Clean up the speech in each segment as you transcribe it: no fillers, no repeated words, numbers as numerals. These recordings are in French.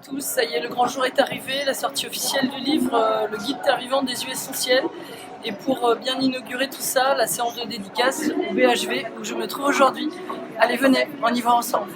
tous, ça y est, le grand jour est arrivé, la sortie officielle du livre, le guide terre vivante des huiles essentielles. Et pour bien inaugurer tout ça, la séance de dédicace au BHV où je me trouve aujourd'hui. Allez, venez, on y va ensemble.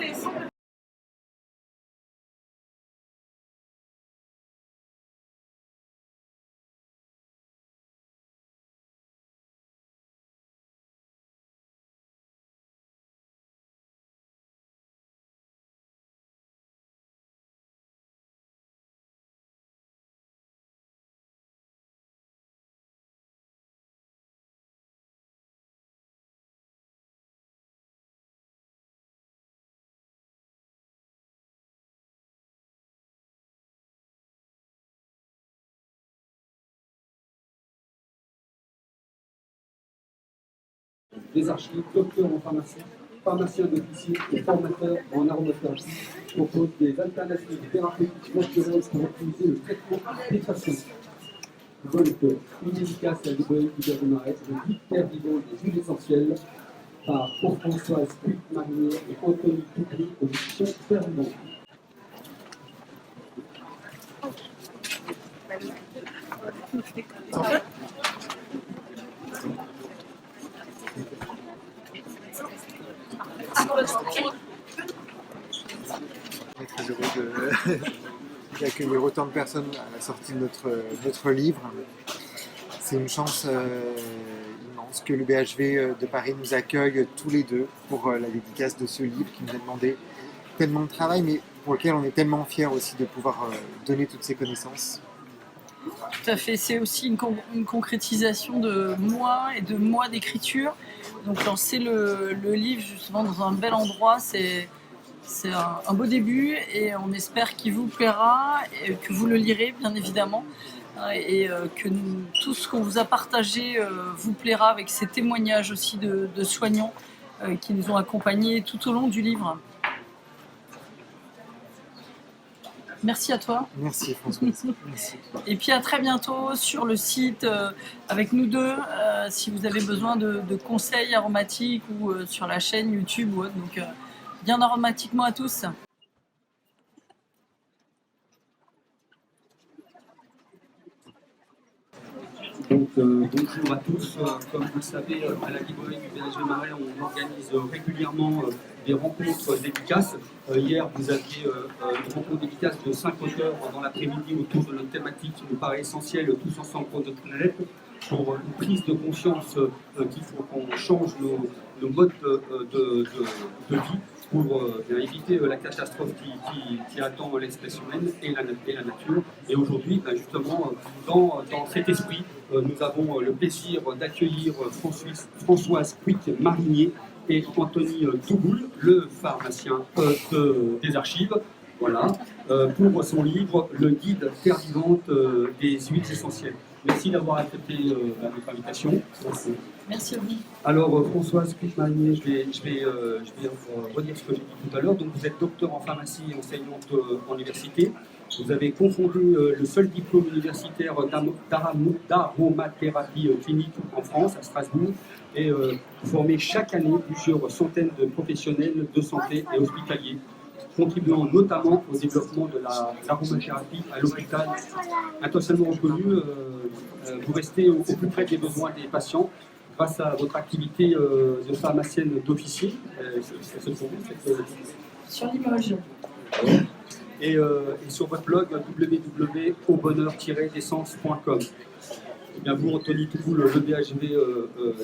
Des archives, docteur en pharmacie, pharmacien d'officier et formateur en aromathérapie proposent des alternatives thérapeutiques naturelles pour optimiser le traitement des patients. Donc, une dédicace à Liboï Guillaume-Marais, le guide terre vivant des huiles essentielles, par Françoise Puig-Marinier et Anthony Toubry aux éditions Terre Vivante. On est très heureux d'accueillir autant de personnes à la sortie de notre livre. C'est une chance immense que le BHV de Paris nous accueille tous les deux pour la dédicace de ce livre qui nous a demandé tellement de travail, mais pour lequel on est tellement fiers aussi de pouvoir donner toutes ces connaissances. Tout à fait, c'est aussi une concrétisation de moi et de moi d'écriture. Donc lancer le livre justement dans un bel endroit, c'est un beau début et on espère qu'il vous plaira et que vous le lirez bien évidemment et que tout ce qu'on vous a partagé vous plaira avec ces témoignages aussi de soignants qui nous ont accompagnés tout au long du livre. Merci à toi. Merci François. Merci. Et puis à très bientôt sur le site avec nous deux si vous avez besoin de conseils aromatiques ou sur la chaîne YouTube ou autre. Donc bien aromatiquement à tous. Donc, bonjour à tous. Comme vous le savez, à la librairie du BHV Marais, on organise régulièrement des rencontres dédicaces. Hier, vous aviez une rencontre dédicace de 5 auteurs dans l'après-midi autour de notre thématique qui nous paraît essentielle, tous ensemble pour notre planète, pour une prise de conscience qu'il faut qu'on change nos modes de vie pour éviter la catastrophe qui attend l'espèce humaine et la nature. Et aujourd'hui, justement, dans cet esprit, nous avons le plaisir d'accueillir Françoise Puig-Marinier et Anthony Touboul, le pharmacien des archives, voilà, pour son livre « Le guide terre vivante des huiles essentielles ». Merci d'avoir accepté notre invitation. Merci à vous. Alors, Françoise Puig-Marinier, je vais redire ce que j'ai dit tout à l'heure. Donc, vous êtes docteur en pharmacie et enseignante en université. Vous avez confondé le seul diplôme universitaire d'aromathérapie clinique en France, à Strasbourg, et formé chaque année plusieurs centaines de professionnels de santé et hospitaliers, contribuant notamment au développement de l'aromathérapie à l'hôpital. Intentionnellement reconnu, vous restez au plus près des besoins des patients grâce à votre activité de pharmacienne d'officier. Sur Limoges. Et sur votre blog www.aubonheur-d'essence.com. Eh bien, vous, Anthony Touboul, le BHV,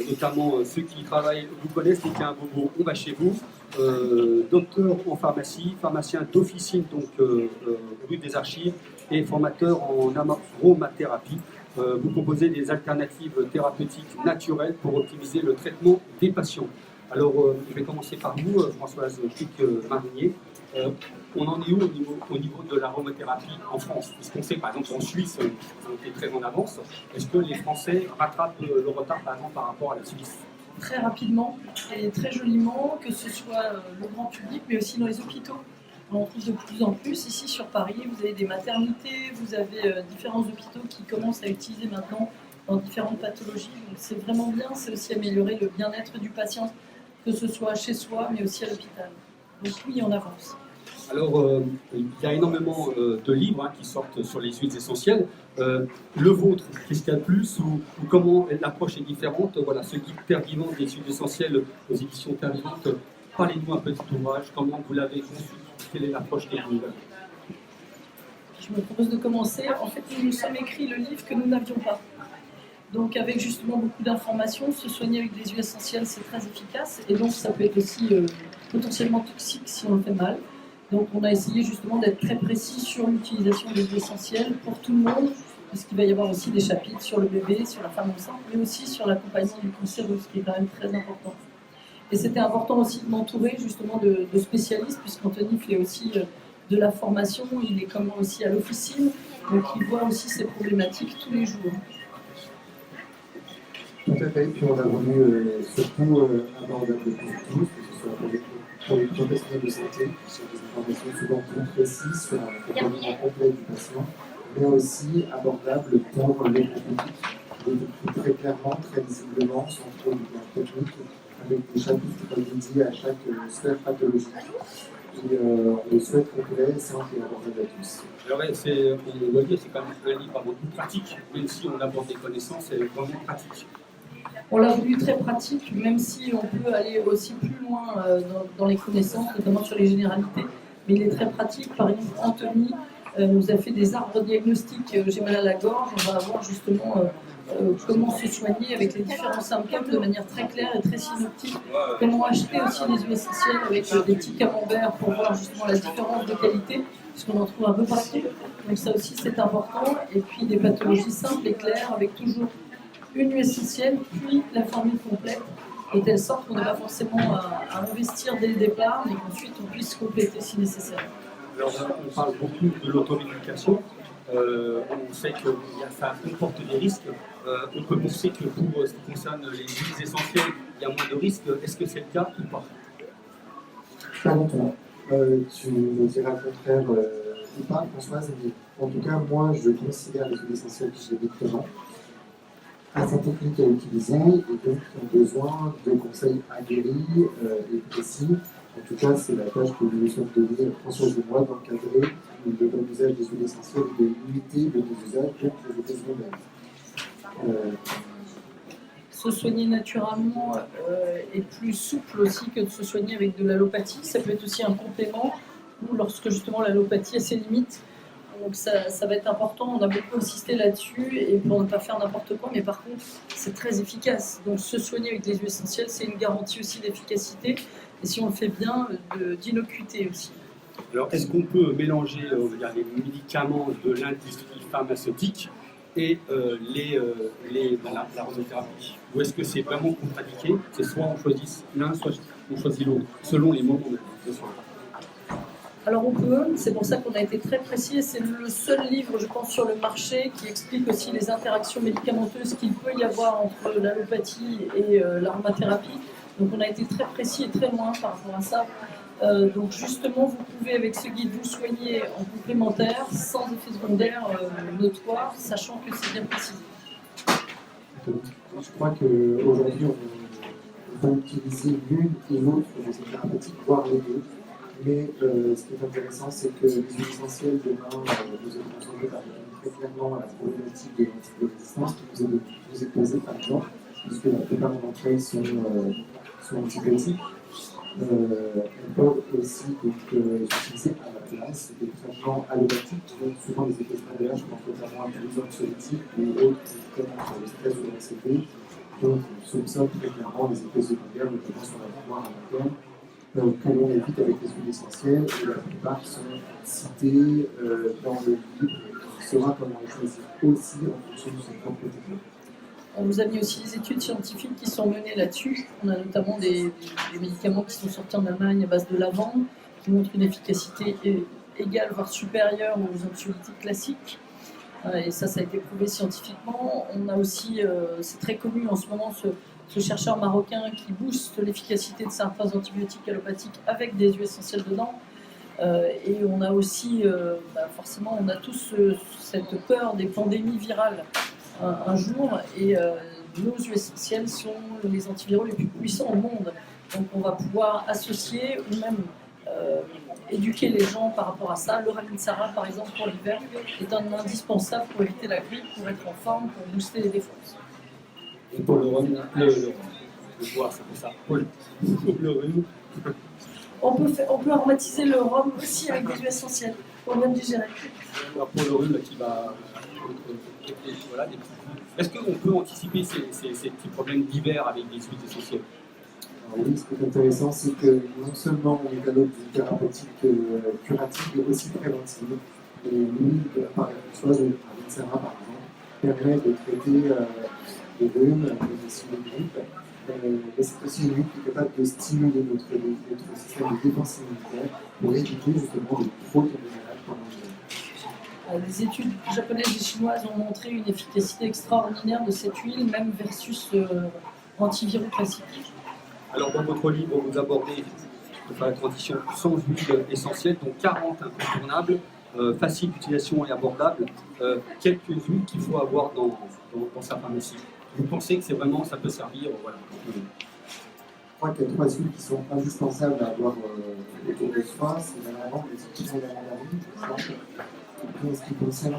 notamment ceux qui y travaillent, vous connaissent, donc il y a un bobo, on va chez vous. Docteur en pharmacie, pharmacien d'officine, donc rue des Archives, et formateur en aromathérapie. Vous proposez des alternatives thérapeutiques naturelles pour optimiser le traitement des patients. Alors, je vais commencer par vous, Françoise Puig-Marinier. On en est où au niveau de l'aromathérapie en France? Puisqu'on sait, par exemple, en Suisse, on est très en avance. Est-ce que les Français rattrapent le retard, par exemple, par rapport à la Suisse? Très rapidement et très joliment, que ce soit le grand public, mais aussi dans les hôpitaux. On en trouve de plus en plus. Ici, sur Paris, vous avez des maternités, vous avez différents hôpitaux qui commencent à utiliser maintenant dans différentes pathologies. Donc c'est vraiment bien, c'est aussi améliorer le bien-être du patient, que ce soit chez soi, mais aussi à l'hôpital. Donc oui, on avance. Alors, il y a énormément de livres qui sortent sur les huiles essentielles. Le vôtre, qu'est-ce qu'il y a de plus ou comment l'approche est différente? Voilà, ce guide Terre Vivante des huiles essentielles aux éditions Terre Vivante. Parlez-nous un peu de cet ouvrage, comment vous l'avez conçu, quelle est l'approche des livres? Je me propose de commencer. En fait, nous nous sommes écrit le livre que nous n'avions pas. Donc avec justement beaucoup d'informations, se soigner avec des huiles essentielles, c'est très efficace. Et donc ça peut être aussi potentiellement toxique si on le fait mal. Donc on a essayé justement d'être très précis sur l'utilisation des huiles essentielles pour tout le monde, parce qu'il va y avoir aussi des chapitres sur le bébé, sur la femme enceinte, mais aussi sur l'accompagnement du cancéreux, ce qui est quand même très important. Et c'était important aussi de m'entourer justement de spécialistes, puisqu'Anthony fait aussi de la formation, il est comme moi aussi à l'officine, donc il voit aussi ces problématiques tous les jours. Tout à fait, puis on a voulu surtout abordable pour tous, que ce soit pour les professionnels de santé, sur des informations souvent très précises sur l'accompagnement complet du patient, mais aussi abordable pour les publics, et très clairement, très visiblement, sans trop de biens techniques, avec des chapitres comme dédiés à chaque sphère pathologique. Et on souhaite complet, simple et abordable à tous. Alors, on doit dire c'est quand même un livre avant tout pratique, même si on aborde des connaissances, c'est vraiment pratique. On l'a voulu très pratique, même si on peut aller aussi plus loin dans les connaissances, notamment sur les généralités. Mais il est très pratique. Par exemple, Anthony nous a fait des arbres diagnostiques. J'ai mal à la gorge. On va avoir justement comment se soigner avec les différents symptômes de manière très claire et très synoptique. Comment acheter aussi des huiles essentielles avec des petits camemberts pour voir justement la différence de qualité, puisqu'on en trouve un peu partout. Donc ça aussi c'est important. Et puis des pathologies simples et claires avec toujours une huile essentielle, puis la formule complète, de telle sorte qu'on n'a pas forcément à investir dès le départ, mais qu'ensuite on puisse compléter si nécessaire. Alors, on parle beaucoup de l'automédication. On sait que ça comporte des risques. On peut penser que pour ce qui concerne les huiles essentielles, il y a moins de risques. Est-ce que c'est le cas ou pas? Pas longtemps. Tu me diras le contraire ou pas, Françoise, mais en tout cas, moi, je considère les huiles essentielles que j'ai médicaments assez techniques à utiliser et donc qui ont besoin de conseils aguerris et précis. En tout cas, c'est la tâche que nous nous sommes donnée, Françoise et moi, d'encadrer le bon usage des huiles essentielles et de limiter le désusage contre les effets secondaires. Se soigner naturellement est plus souple aussi que de se soigner avec de l'allopathie. Ça peut être aussi un complément ou lorsque justement l'allopathie a ses limites. Donc ça va être important, on a beaucoup insisté là-dessus et pour ne pas faire n'importe quoi, mais par contre c'est très efficace. Donc se soigner avec des huiles essentielles, c'est une garantie aussi d'efficacité et si on le fait bien, d'innocuité aussi. Alors est-ce qu'on peut mélanger les médicaments de l'industrie pharmaceutique et l'aromathérapie? Ou est-ce que c'est vraiment contradicté? C'est soit on choisit l'un, soit on choisit l'autre, selon les moments de soins. Alors on peut, c'est pour ça qu'on a été très précis et c'est le seul livre, je pense, sur le marché qui explique aussi les interactions médicamenteuses qu'il peut y avoir entre l'allopathie et l'aromathérapie. Donc on a été très précis et très loin par rapport à ça. Donc justement, vous pouvez avec ce guide vous soigner en complémentaire, sans effet secondaire notoire, sachant que c'est bien précisé. Je crois qu'aujourd'hui, on va utiliser l'une et l'autre dans ces thérapeutiques, voire les deux. Mais ce qui est intéressant, c'est que les huiles essentielles, demain, vous êtes concentrés très clairement à la problématique de l'antibiorésistance qui vous est posée, par exemple, puisque la plupart d'entre elles sont antibiotiques. Elles peuvent aussi s'utiliser à la place des traitements allopathiques qui ont souvent des effets secondaires, je pense notamment à l'anxiolytique ou autres médicaments sur le stress ou l'anxiété. Donc, on soupçonne très clairement les effets secondaires, notamment sur la mémoire à long terme. Que l'on évite avec les huiles essentielles, et la plupart sont citées dans le livre, qui saura comment les choisir aussi en fonction de son propre technique. On vous a mis aussi des études scientifiques qui sont menées là-dessus. On a notamment des médicaments qui sont sortis en Allemagne à base de lavande, qui montrent une efficacité égale, voire supérieure aux anxiolytiques classiques. Et ça a été prouvé scientifiquement. On a aussi, c'est très connu en ce moment, ce chercheur marocain qui booste l'efficacité de certains antibiotiques allopathiques avec des huiles essentielles dedans. Et on a aussi, forcément, on a tous cette peur des pandémies virales un jour. Et nos huiles essentielles sont les antiviraux les plus puissants au monde. Donc on va pouvoir associer ou même éduquer les gens par rapport à ça. Le Ravinsara, par exemple, pour l'hiver, est un indispensable pour éviter la grippe, pour être en forme, pour booster les défenses. Et pour le rhum, le boire, c'est pour ça. Pour le rhume. On peut aromatiser le rhum aussi avec des huiles essentielles pour bien digérer. Alors pour le rhume qui va. Voilà, est-ce qu'on peut anticiper ces petits problèmes d'hiver avec des huiles essentielles? Alors oui, ce qui est intéressant, c'est que non seulement on est à l'aube d'une thérapeutique curative, mais aussi préventive. Et l'huile de la paréphosphore, avec Sarah par exemple, permet de traiter les rhumes, mais aussi les grippes. Mais c'est aussi une huile qui est capable de stimuler notre système de défense immunitaire pour éviter justement de trop tomber malade pendant l'hiver. Les études japonaises et chinoises ont montré une efficacité extraordinaire de cette huile, même versus antiviraux classiques. Alors dans votre livre, vous abordez, je peux faire la transition, 100 huiles essentielles, donc 40 incontournables, faciles d'utilisation et abordables. Quelques huiles qu'il faut avoir dans sa pharmacie. Vous pensez que c'est vraiment, ça peut servir, voilà. Je crois qu'il y a 3 huiles qui sont indispensables à avoir autour de soi. C'est la lavande, les citron et la mandarine, par exemple. Et puis en ce qui concerne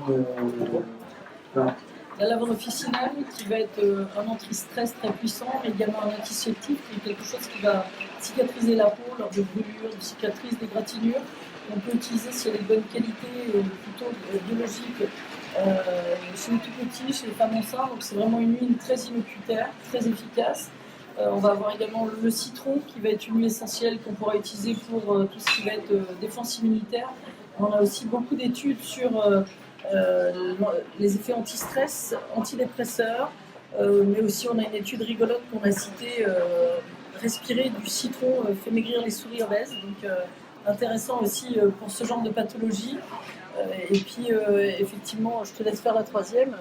La lavande officinale, qui va être un anti-stress très puissant, mais également un antiseptique, qui est quelque chose qui va cicatriser la peau lors de brûlures, de cicatrices, d'égratignures. On peut utiliser si elle est de bonne qualité, plutôt biologique, chez les tout petits, chez les femmes enceintes. Donc c'est vraiment une huile très inoculaire, très efficace. On va avoir également le citron, qui va être une huile essentielle qu'on pourra utiliser pour tout ce qui va être défense immunitaire. On a aussi beaucoup d'études sur les effets anti-stress, antidépresseurs, mais aussi on a une étude rigolote qu'on a citée, respirer du citron fait maigrir les souris obèses, donc intéressant aussi pour ce genre de pathologie. Et puis effectivement, je te laisse faire la troisième.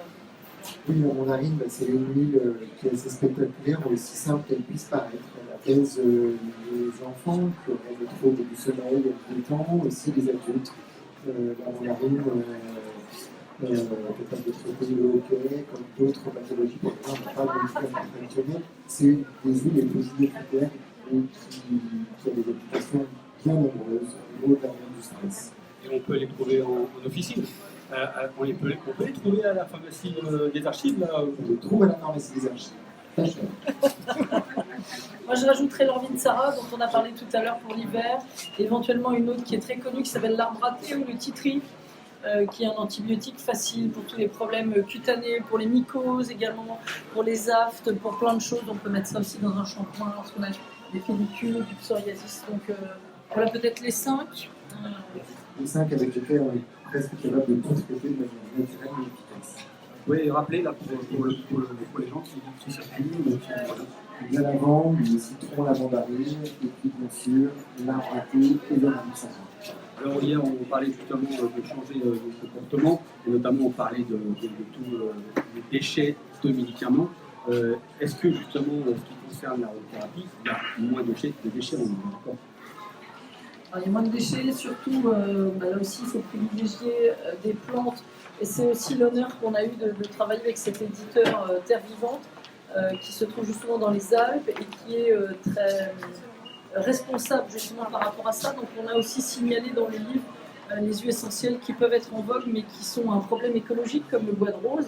oui, la mandarine, c'est une huile qui est assez spectaculaire, mais aussi simple qu'elle puisse paraître. Elle apaise les enfants qui auraient des troubles du sommeil, du temps, aussi les adultes. La mandarine capable de traiter le hockey, comme d'autres pathologies pour lesquelles on n'a pas de médicaments traditionnels. C'est une des huiles les plus inefficaces et qui a des applications bien nombreuses au niveau de la du stress. Et on peut les trouver en officine. On peut les trouver à la pharmacie des archives là. On les trouve à la pharmacie des archives. Pas cher. Moi, je rajouterais l'Orvinsara, dont on a parlé tout à l'heure pour l'hiver, et éventuellement une autre qui est très connue qui s'appelle l'arbre à thé ou le titri, qui est un antibiotique facile pour tous les problèmes cutanés, pour les mycoses également, pour les aftes, pour plein de choses. On peut mettre ça aussi dans un shampoing lorsqu'on a des pellicules, du psoriasis. Donc voilà peut-être les 5. Les 5 avec lesquels on est presque capable de tout traiter de manière naturelle et efficace. Vous pouvez rappeler là pour les gens qui circulent. La lavande, le citron, la mandarine, et puis bien sûr l'arbre à thé et le Ravinsara. Alors hier, on parlait justement de changer de comportement, et notamment on parlait de tous les déchets de médicaments. Est-ce que justement, en ce qui concerne la thérapie, il y a moins de déchets en d'accord? Alors, il y a moins de déchets, surtout là aussi il faut privilégier des plantes. Et c'est aussi l'honneur qu'on a eu de travailler avec cet éditeur Terre Vivante, qui se trouve justement dans les Alpes et qui est très responsable justement par rapport à ça. Donc on a aussi signalé dans le livre les huiles essentielles qui peuvent être en vogue mais qui sont un problème écologique comme le bois de rose,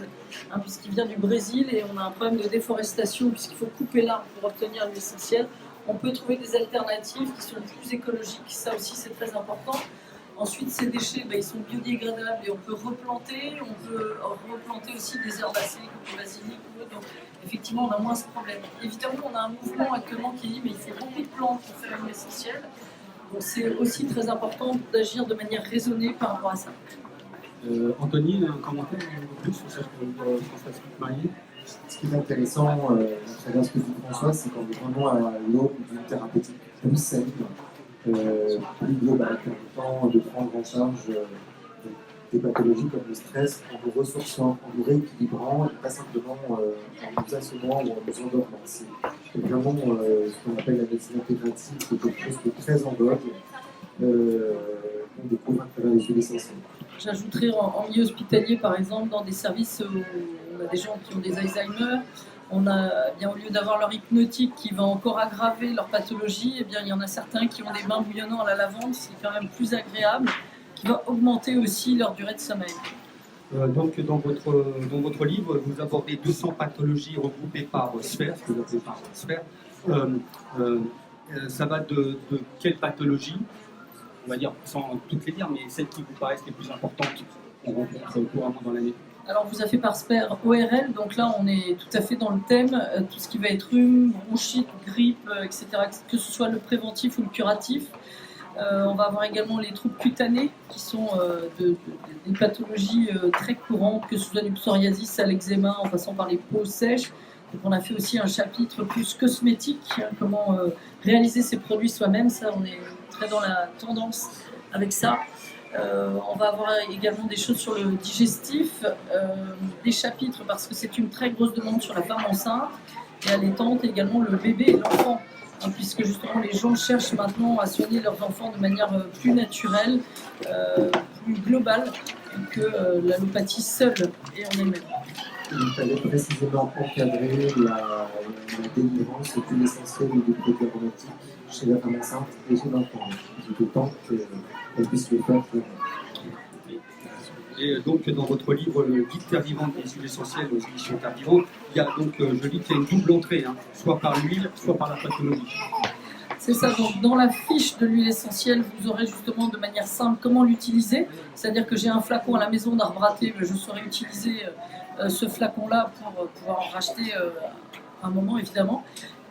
puisqu'il vient du Brésil et on a un problème de déforestation puisqu'il faut couper l'arbre pour obtenir l'huile essentielle. On peut trouver des alternatives qui sont plus écologiques, ça aussi c'est très important. Ensuite, ces déchets, ils sont biodégradables et on peut replanter. On peut replanter aussi des herbacées comme le basilic ou autre. Donc, effectivement, on a moins ce problème. Évidemment, on a un mouvement actuellement qui dit mais il faut beaucoup de plantes pour faire une essentielle. Donc, c'est aussi très important d'agir de manière raisonnée par rapport à ça. Anthony, un commentaire un peu plus sur cette Françoise Marié? Ce qui est intéressant à travers ce que dit François, c'est qu'on est vraiment à l'aube d'une thérapeutique plus saine, plus globale, qui permettant de prendre en charge des pathologies comme le stress en nous ressourçant, en nous rééquilibrant, et pas simplement en nous assommant ou en nous endormant. C'est vraiment ce qu'on appelle la médecine intégrative, c'est quelque chose qui est très en vogue, qu'on découvre à travers les huiles essentielles. J'ajouterais en milieu hospitalier, par exemple, dans des services où on a des gens qui ont des Alzheimer, On a, eh bien, au lieu d'avoir leur hypnotique qui va encore aggraver leur pathologie, eh bien, il y en a certains qui ont des bains bouillonnants à la lavande, ce qui est quand même plus agréable, qui va augmenter aussi leur durée de sommeil. Donc, dans votre livre, vous abordez 200 pathologies regroupées par sphère, ce que vous appelez par sphère. Ça va de quelle pathologie, on va dire, sans toutes les dire, mais celles qui vous paraissent les plus importantes qu'on rencontre couramment dans l'année? Alors, vous avez fait par sphère ORL, donc là, on est tout à fait dans le thème, tout ce qui va être rhume, bronchite, grippe, etc., que ce soit le préventif ou le curatif. On va avoir également les troubles cutanés, qui sont des pathologies très courantes, que ce soit du psoriasis à l'eczéma, en passant par les peaux sèches. Donc, on a fait aussi un chapitre plus cosmétique, comment réaliser ces produits soi-même. Ça, on est très dans la tendance avec ça. On va avoir également des choses sur le digestif, des chapitres parce que c'est une très grosse demande sur la femme enceinte et allaitante, et également le bébé et l'enfant, puisque justement les gens cherchent maintenant à soigner leurs enfants de manière plus naturelle, plus globale que l'allopathie seule et en elle-même. Il fallait précisément encadrer la délivrance d'huile essentielle et des produits aromatiques chez la femme enceinte et chez l'enfant. Il est temps qu'elle puisse le faire. Et donc, dans votre livre, le guide Terre Vivante des huiles essentielles aux éditions Terre Vivante, il y a donc, je lis qu'il y a une double entrée, soit par l'huile, soit par la pathologie. C'est ça, donc dans la fiche de l'huile essentielle, vous aurez justement de manière simple comment l'utiliser. C'est-à-dire que j'ai un flacon à la maison d'arbre à thé, je saurais utiliser ce flacon-là pour pouvoir en racheter un moment, évidemment,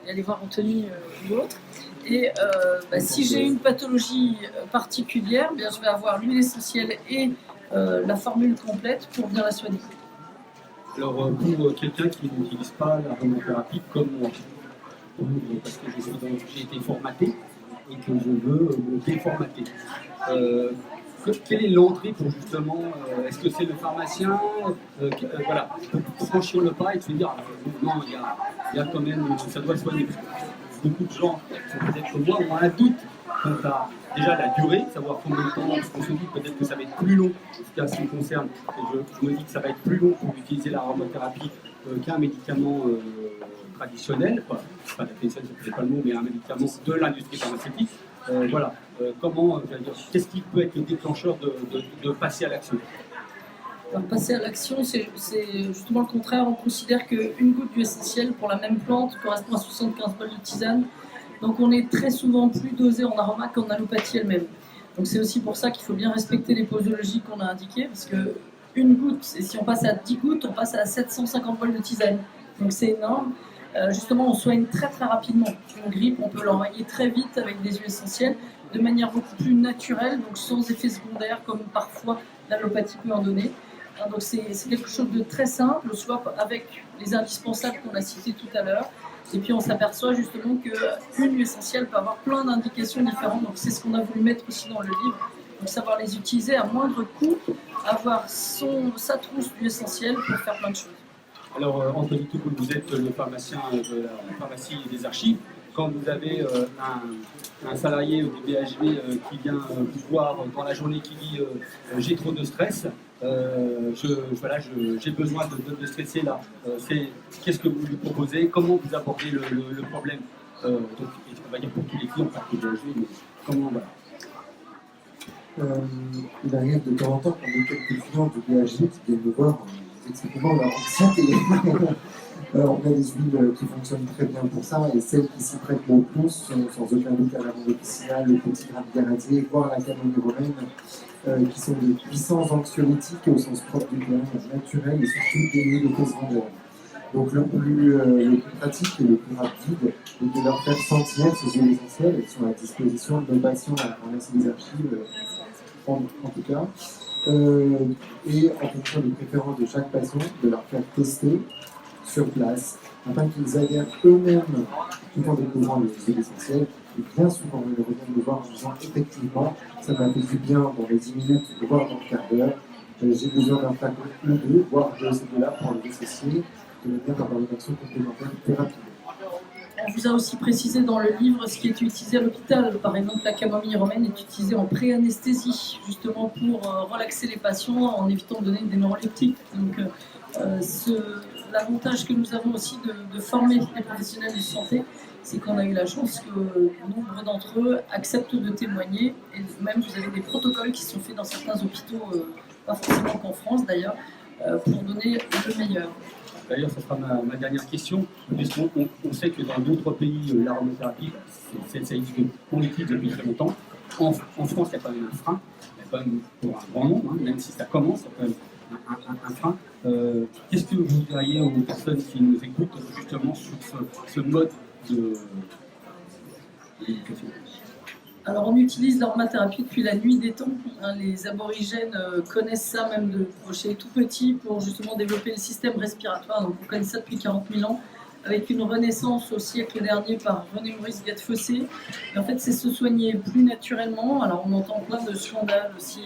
et aller voir en tenue ou autre. Et si j'ai une pathologie particulière, bien, je vais avoir l'huile essentielle et la formule complète pour bien la soigner. Alors, pour quelqu'un qui n'utilise pas l'aromathérapie comme moi, parce que j'ai été formaté et que je veux me déformater. Quelle est l'entrée pour justement, est-ce que c'est le pharmacien, voilà, pour franchir le pas et se dire, non, il y a quand même, ça doit soigner. Beaucoup de gens, peut-être comme moi, ont un doute quant à déjà la durée, savoir combien de temps, parce qu'on se dit peut-être que ça va être plus long, en tout cas ce qui me concerne, je me dis que ça va être plus long pour utiliser l'aromathérapie qu'un médicament traditionnel, pas traditionnel, c'est pas le mot, mais un médicament de l'industrie pharmaceutique. Voilà, qu'est-ce qui peut être le déclencheur de passer à l'action? Alors, passer à l'action, c'est justement le contraire. On considère qu'une goutte d'huile essentielle pour la même plante correspond à 75 bols de tisane. Donc on est très souvent plus dosé en aroma qu'en allopathie elle-même. Donc c'est aussi pour ça qu'il faut bien respecter les posologies qu'on a indiquées, parce qu'une goutte, et si on passe à 10 gouttes, on passe à 750 bols de tisane. Donc c'est énorme. Justement, on soigne très très rapidement. Une grippe, on peut l'enrayer très vite avec des huiles essentielles, de manière beaucoup plus naturelle, donc sans effet secondaire, comme parfois l'allopathie peut en donner. Donc c'est quelque chose de très simple, soit avec les indispensables qu'on a cités tout à l'heure. Et puis on s'aperçoit justement qu'une huile essentielle peut avoir plein d'indications différentes. Donc c'est ce qu'on a voulu mettre aussi dans le livre. Donc savoir les utiliser à moindre coût, avoir sa trousse d'huile essentielle pour faire plein de choses. Alors Anthony Toukoul, vous êtes le pharmacien de la pharmacie des archives. Quand vous avez un salarié du BHV qui vient vous voir dans la journée qui dit j'ai trop de stress, j'ai besoin de stresser là. Qu'est-ce que vous lui proposez? Comment vous abordez le problème? Donc, on va dire pour tous les clients, pas que BHV, mais comment voilà. Il arrive de temps en temps qu'on ait quelques clients du BHV qui viennent nous voir, expliquant leur anxiété. On a des huiles qui fonctionnent très bien pour ça, et celles qui s'y prêtent le plus sont sans aucun doute la lavande officinale, le petit grain de garantie, voire la camomille romaine, qui sont des puissances anxiolytiques au sens propre du terme, naturelles et surtout dénuées d'effets secondaires. Donc le plus pratique et le plus rapide est de leur faire sentir ces huiles essentielles. Elles sont à disposition de nos patients à la pharmacie des archives, en tout cas. Et en fonction des préférences de chaque patient, de leur faire tester sur place, afin qu'ils adhèrent eux-mêmes tout en découvrant les huiles essentielles. Et bien souvent, ils reviennent me voir en disant effectivement, ça m'a fait du bien dans les 10 minutes, voire dans le quart d'heure. J'ai besoin d'un flacon ou deux, voire de ces deux-là pour les dissocier, de manière d'avoir une action complémentaire plus rapide. On vous a aussi précisé dans le livre ce qui est utilisé à l'hôpital. Par exemple, la camomille romaine est utilisée en pré-anesthésie, justement pour relaxer les patients en évitant de donner des neuroleptiques. Donc, l'avantage que nous avons aussi de former les professionnels de santé, c'est qu'on a eu la chance que nombre d'entre eux acceptent de témoigner. Et même, vous avez des protocoles qui sont faits dans certains hôpitaux, pas forcément qu'en France d'ailleurs, pour donner le meilleur. D'ailleurs, ce sera ma dernière question, puisqu'on on sait que dans d'autres pays, l'aromathérapie, on l'utilise depuis très longtemps. En France, il y a quand même un frein, il y a quand même pour un grand nombre, hein, même si ça commence, il y a quand même un frein. Qu'est-ce que vous diriez aux personnes qui nous écoutent justement sur ce mode d'éducation? Alors on utilise l'aromathérapie depuis la nuit des temps. Hein, les aborigènes connaissent ça même chez les tout petits pour justement développer le système respiratoire. Donc on connaît ça depuis 40 000 ans, avec une renaissance au siècle dernier par René-Maurice Gattefossé. Et en fait, c'est se soigner plus naturellement. Alors on entend plein de scandales aussi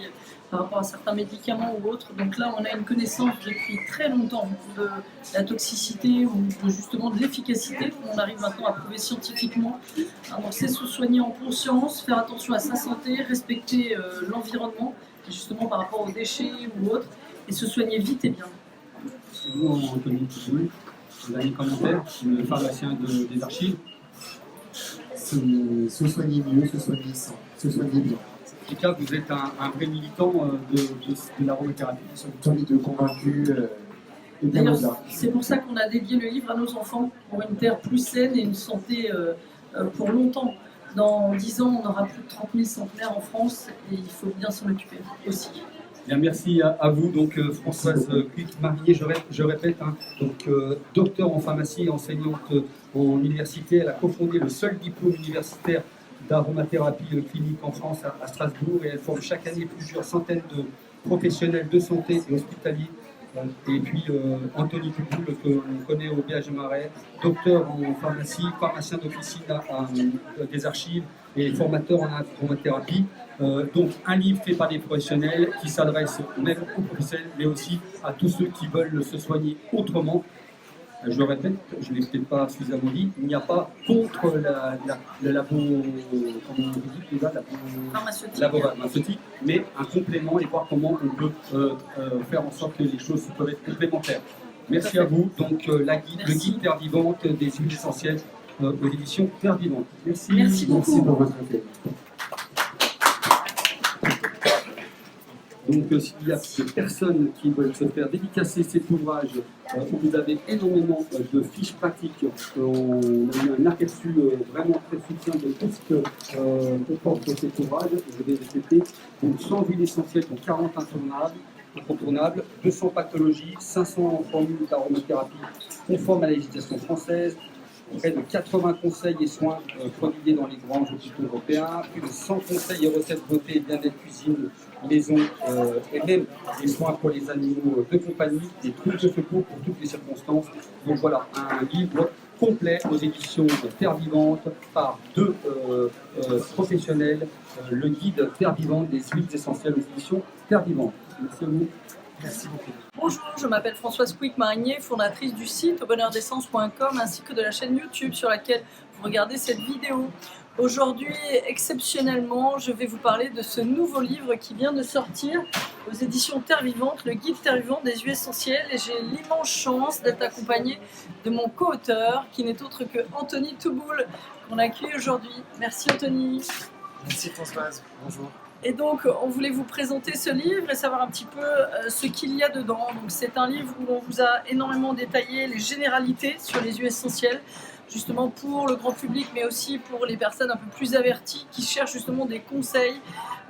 par rapport à certains médicaments ou autres. Donc là, on a une connaissance depuis très longtemps de la toxicité ou justement de l'efficacité qu'on arrive maintenant à prouver scientifiquement. Alors c'est se soigner en conscience, faire attention à sa santé, respecter l'environnement, justement par rapport aux déchets ou autres, et se soigner vite et bien. C'est vous, Anthony Touboul, un dernier commentaire, le pharmacien des archives. Se soigner mieux, se soigner sans, se soigner bien. En tout cas, vous êtes un vrai militant de l'aromathérapie. Nous sommes tous les deux convaincus et bien D'ailleurs, au-delà. c'est pour ça qu'on a dédié le livre à nos enfants, pour une terre plus saine et une santé pour longtemps. Dans 10 ans, on aura plus de 30 000 centenaires en France et il faut bien s'en occuper aussi. Bien, merci à vous, donc Françoise Cuic-Marié, je répète, hein, donc docteur en pharmacie et enseignante en université. Elle a cofondé le seul diplôme universitaire d'aromathérapie clinique en France à Strasbourg, et elle forme chaque année plusieurs centaines de professionnels de santé et hospitaliers. Et puis Anthony Touboul, que l'on connaît au BHV Marais, docteur en pharmacie, pharmacien d'officine des archives et formateur en aromathérapie. Donc un livre fait par des professionnels qui s'adresse même aux professionnels, mais aussi à tous ceux qui veulent se soigner autrement. Je le répète, je ne l'ai peut-être pas suffisamment dit, il n'y a pas contre le labo, comment on dit déjà, labo pharmaceutique, mais un complément et voir comment on peut faire en sorte que les choses peuvent être complémentaires. Merci à vous. Donc le guide Terre Vivante des huiles essentielles aux éditions Terre Vivante. Merci. Merci beaucoup. Merci pour votre intérêt. Donc s'il y a des personnes qui veulent se faire dédicacer cet ouvrage, vous avez énormément de fiches pratiques. On a eu un aperçu vraiment très succinct de tout ce que porte cet ouvrage. Je vais répéter, donc 100 huiles essentielles, donc 40 incontournables, 200 pathologies, 500 formules d'aromathérapie conformes à la législation française, près de 80 conseils et soins prodigués dans les grands hôpitaux européens, plus de 100 conseils et recettes beauté, bien-être, cuisine, maison, et même des soins pour les animaux de compagnie, des trucs de secours pour toutes les circonstances. Donc voilà, un livre complet aux éditions de Terre Vivante par deux professionnels, le guide Terre Vivante des huiles essentielles aux éditions Terre Vivante. Merci à vous. Merci beaucoup. Bonjour, je m'appelle Françoise Cuic-Marié, fondatrice du site aubonheurdessence.com ainsi que de la chaîne YouTube sur laquelle vous regardez cette vidéo. Aujourd'hui, exceptionnellement, je vais vous parler de ce nouveau livre qui vient de sortir aux éditions Terre Vivante, le guide Terre Vivante des huiles essentielles, et j'ai l'immense chance d'être accompagnée de mon co-auteur qui n'est autre que Anthony Touboul, qu'on accueille aujourd'hui. Merci Anthony. Merci Françoise. Bonjour. Et donc, on voulait vous présenter ce livre et savoir un petit peu ce qu'il y a dedans. Donc, c'est un livre où on vous a énormément détaillé les généralités sur les huiles essentielles, justement pour le grand public, mais aussi pour les personnes un peu plus averties qui cherchent justement des conseils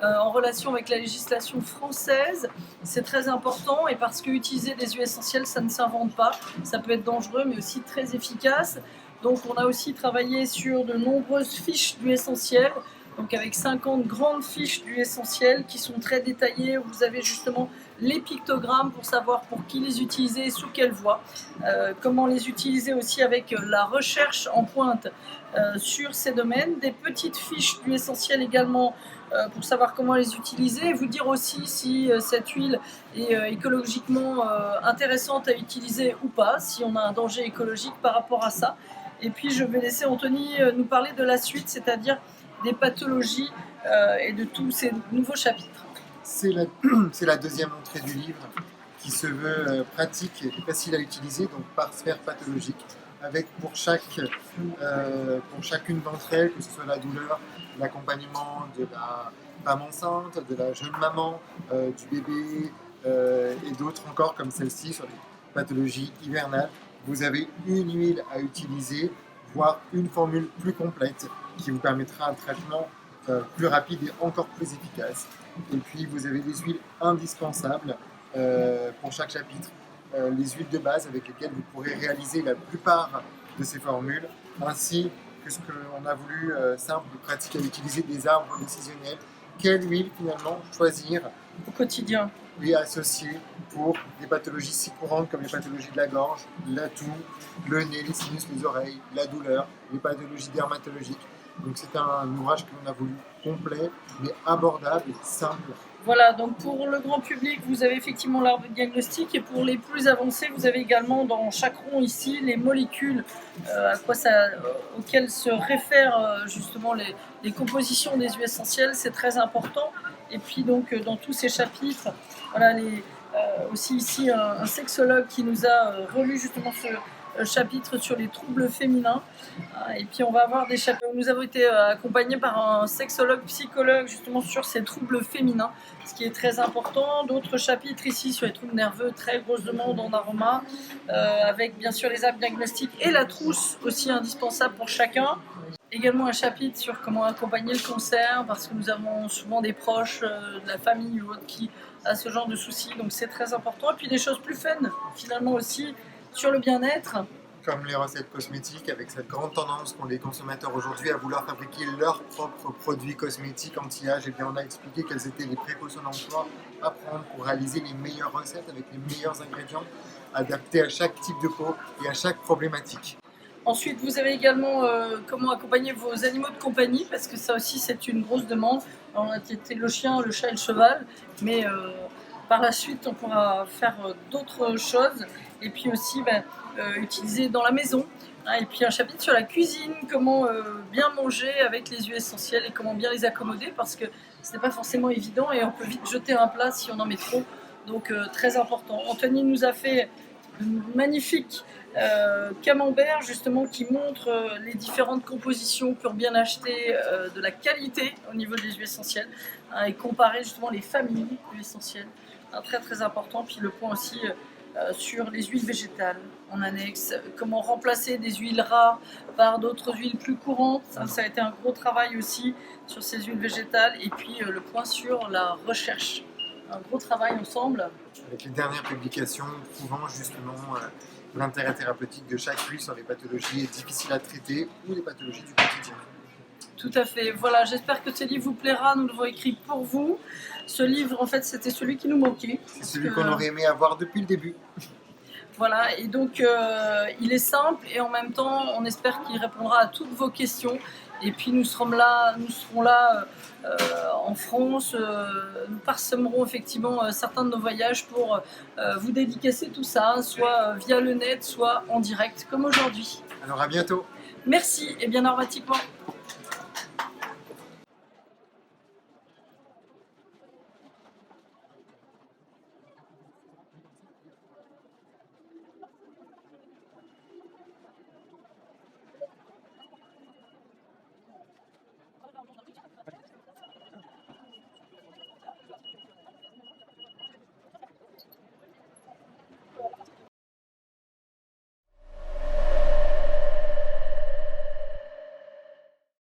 en relation avec la législation française. C'est très important, et parce que utiliser des huiles essentielles, ça ne s'invente pas. Ça peut être dangereux, mais aussi très efficace. Donc, on a aussi travaillé sur de nombreuses fiches d'huiles essentielles. Donc avec 50 grandes fiches d'huile essentielle qui sont très détaillées, où vous avez justement les pictogrammes pour savoir pour qui les utiliser et sous quelle voie. Comment les utiliser aussi avec la recherche en pointe sur ces domaines. Des petites fiches d'huile essentielle également pour savoir comment les utiliser. Et vous dire aussi si cette huile est écologiquement intéressante à utiliser ou pas, si on a un danger écologique par rapport à ça. Et puis je vais laisser Anthony nous parler de la suite, c'est-à-dire des pathologies et de tous ces nouveaux chapitres. C'est la deuxième entrée du livre qui qui se veut pratique et facile à utiliser, donc par sphère pathologique, avec pour chacune d'entre elles, que ce soit la douleur, l'accompagnement de la femme enceinte, de la jeune maman, du bébé et d'autres encore comme celle-ci sur les pathologies hivernales, vous avez une huile à utiliser, voire une formule plus complète qui vous permettra un traitement plus rapide et encore plus efficace. Et puis vous avez des huiles indispensables pour chaque chapitre, les huiles de base avec lesquelles vous pourrez réaliser la plupart de ces formules, ainsi que ce qu'on a voulu simple et pratique à utiliser, des arbres décisionnels. Quelle huile finalement choisir au quotidien et associer pour des pathologies si courantes comme les pathologies de la gorge, la toux, le nez, les sinus, les oreilles, la douleur, les pathologies dermatologiques. Donc c'est un ouvrage que l'on a voulu complet, mais abordable et simple. Voilà, donc pour le grand public, vous avez effectivement l'arbre de diagnostic, et pour les plus avancés, vous avez également dans chaque rond ici les molécules auxquelles se réfèrent justement les compositions des huiles essentielles, c'est très important. Et puis donc dans tous ces chapitres, voilà, aussi ici un sexologue qui nous a relu justement ce chapitre sur les troubles féminins. Et puis on va avoir des chapitres. Nous avons été accompagnés par un sexologue psychologue justement sur ces troubles féminins, ce qui est très important. D'autres chapitres ici sur les troubles nerveux, très grosse demande en aroma, avec bien sûr les arbres diagnostiques et la trousse aussi indispensable pour chacun. Également un chapitre sur comment accompagner le cancer, parce que nous avons souvent des proches de la famille ou autres qui a ce genre de soucis, donc c'est très important. Et puis des choses plus fun finalement aussi sur le bien-être. Comme les recettes cosmétiques, avec cette grande tendance qu'ont les consommateurs aujourd'hui à vouloir fabriquer leurs propres produits cosmétiques anti-âge, et bien on a expliqué quelles étaient les précautions d'emploi à prendre pour réaliser les meilleures recettes avec les meilleurs ingrédients adaptés à chaque type de peau et à chaque problématique. Ensuite, vous avez également comment accompagner vos animaux de compagnie, parce que ça aussi c'est une grosse demande. Alors, on a été le chien, le chat et le cheval, mais par la suite on pourra faire d'autres choses. Et puis aussi utiliser dans la maison. Et puis un chapitre sur la cuisine, comment bien manger avec les huiles essentielles et comment bien les accommoder, parce que ce n'est pas forcément évident et on peut vite jeter un plat si on en met trop. Donc très important. Anthony nous a fait une magnifique camembert justement qui montre les différentes compositions pour bien acheter de la qualité au niveau des huiles essentielles, et comparer justement les familles d'huiles essentielles. Très très important. Puis le point aussi sur les huiles végétales en annexe, comment remplacer des huiles rares par d'autres huiles plus courantes. Ça a été un gros travail aussi sur ces huiles végétales. Et puis le point sur la recherche, un gros travail ensemble. Avec les dernières publications prouvant justement l'intérêt thérapeutique de chaque huile sur les pathologies difficiles à traiter ou les pathologies du quotidien. Tout à fait. Voilà, j'espère que ce livre vous plaira. Nous l'avons écrit pour vous. Ce livre, en fait, c'était celui qui nous manquait. C'est celui qu'on aurait aimé avoir depuis le début. Voilà, et donc il est simple et en même temps, on espère qu'il répondra à toutes vos questions. Et puis nous serons là en France. Nous parsemerons effectivement certains de nos voyages pour vous dédicacer tout ça, soit via le net, soit en direct, comme aujourd'hui. Alors à bientôt. Merci et bien aromatiquement.